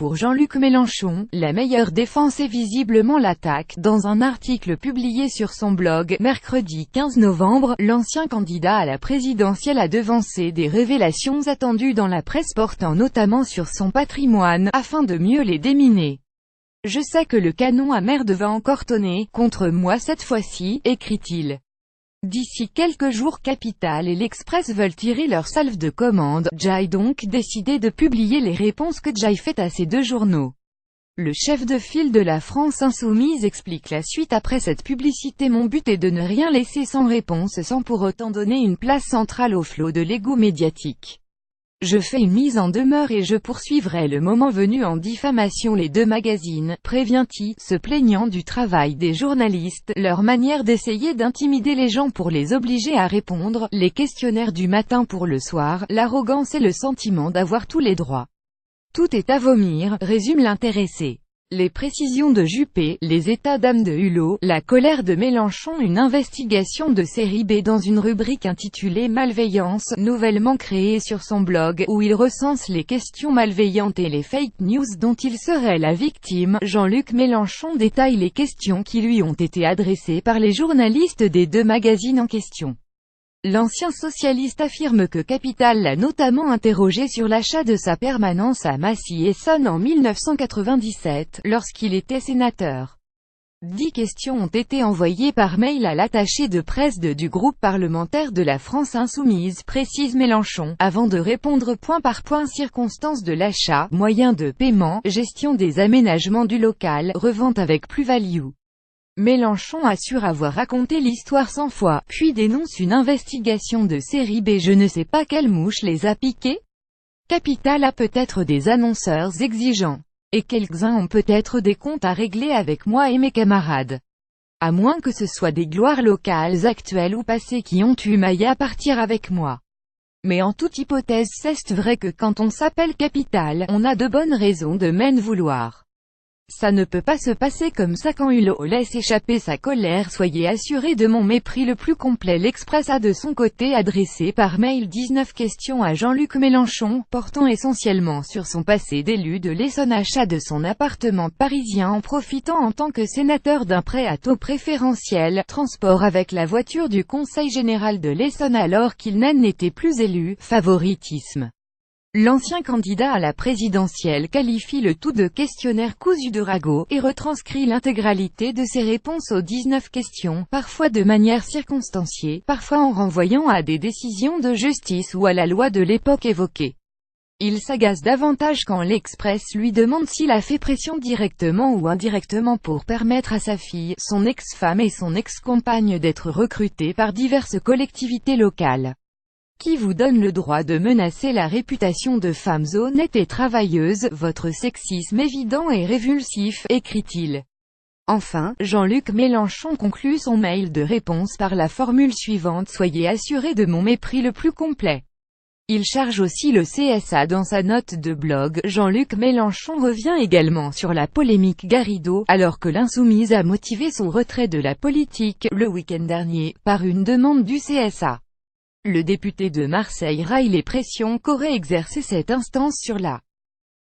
pour Jean-Luc Mélenchon, la meilleure défense est visiblement l'attaque. Dans un article publié sur son blog, mercredi 15 novembre, l'ancien candidat à la présidentielle a devancé des révélations attendues dans la presse portant notamment sur son patrimoine, afin de mieux les déminer. « Je sais que le canon à merde va encore tonner, contre moi cette fois-ci, écrit-il. D'ici quelques jours Capital et l'Express veulent tirer leur salve de commande, j'ai donc décidé de publier les réponses que j'ai faites à ces deux journaux. Le chef de file de la France Insoumise explique la suite après cette publicité. Mon but est de ne rien laisser sans réponse sans pour autant donner une place centrale au flot de l'égout médiatique. Je fais une mise en demeure et je poursuivrai le moment venu en diffamation les deux magazines, prévient-il, se plaignant du travail des journalistes, leur manière d'essayer d'intimider les gens pour les obliger à répondre, les questionnaires du matin pour le soir, l'arrogance et le sentiment d'avoir tous les droits. Tout est à vomir, résume l'intéressé. Les précisions de Juppé, les états d'âme de Hulot, la colère de Mélenchon. Une investigation de série B dans une rubrique intitulée Malveillance, nouvellement créée sur son blog, où il recense les questions malveillantes et les fake news dont il serait la victime. Jean-Luc Mélenchon détaille les questions qui lui ont été adressées par les journalistes des deux magazines en question. L'ancien socialiste affirme que Capital l'a notamment interrogé sur l'achat de sa permanence à Massy-Essonnes en 1997, lorsqu'il était sénateur. 10 questions ont été envoyées par mail à l'attaché de presse du groupe parlementaire de la France Insoumise, précise Mélenchon, avant de répondre point par point circonstances de l'achat, moyens de paiement, gestion des aménagements du local, revente avec plus-value. Mélenchon assure avoir raconté l'histoire 100 fois, puis dénonce une investigation de série B. Je ne sais pas quelle mouche les a piqués. Capital a peut-être des annonceurs exigeants. Et quelques-uns ont peut-être des comptes à régler avec moi et mes camarades. À moins que ce soit des gloires locales actuelles ou passées qui ont eu maille à partir avec moi. Mais en toute hypothèse c'est vrai que quand on s'appelle Capital, on a de bonnes raisons de m'en vouloir. Ça ne peut pas se passer comme ça quand Hulot laisse échapper sa colère. Soyez assurés de mon mépris le plus complet. L'Express a de son côté adressé par mail 19 questions à Jean-Luc Mélenchon, portant essentiellement sur son passé d'élu de l'Essonne, achat de son appartement parisien en profitant en tant que sénateur d'un prêt à taux préférentiel, transport avec la voiture du Conseil général de l'Essonne alors qu'il n'en était plus élu, favoritisme. L'ancien candidat à la présidentielle qualifie le tout de questionnaire cousu de ragots, et retranscrit l'intégralité de ses réponses aux 19 questions, parfois de manière circonstanciée, parfois en renvoyant à des décisions de justice ou à la loi de l'époque évoquée. Il s'agace davantage quand l'Express lui demande s'il a fait pression directement ou indirectement pour permettre à sa fille, son ex-femme et son ex-compagne d'être recrutées par diverses collectivités locales. Qui vous donne le droit de menacer la réputation de femmes honnêtes et travailleuses, votre sexisme évident et révulsif, écrit-il. Enfin, Jean-Luc Mélenchon conclut son mail de réponse par la formule suivante: soyez assurés de mon mépris le plus complet. Il charge aussi le CSA dans sa note de blog. Jean-Luc Mélenchon revient également sur la polémique Garrido, alors que l'Insoumise a motivé son retrait de la politique, le week-end dernier, par une demande du CSA. Le député de Marseille raille les pressions qu'aurait exercé cette instance sur la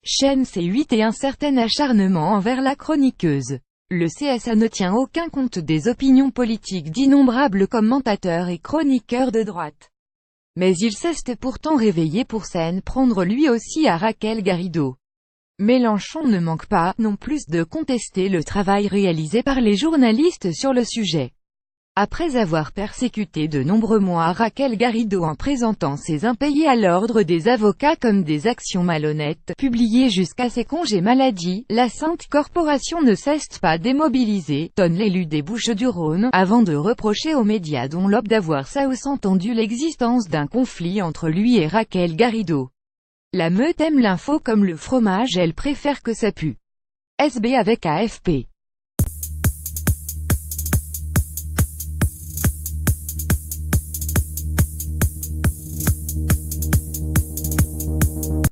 chaîne C8 et un certain acharnement envers la chroniqueuse. Le CSA ne tient aucun compte des opinions politiques d'innombrables commentateurs et chroniqueurs de droite. Mais il s'est pourtant réveillé pour s'en prendre lui aussi à Raquel Garrido. Mélenchon ne manque pas, non plus, de contester le travail réalisé par les journalistes sur le sujet. Après avoir persécuté de nombreux mois Raquel Garrido en présentant ses impayés à l'ordre des avocats comme des actions malhonnêtes, publiées jusqu'à ses congés maladie, la Sainte Corporation ne cesse pas démobilisée, tonne l'élu des Bouches-du-Rhône, avant de reprocher aux médias dont l'Obs d'avoir sous-entendu l'existence d'un conflit entre lui et Raquel Garrido. La meute aime l'info comme le fromage, elle préfère que ça pue. SB avec AFP.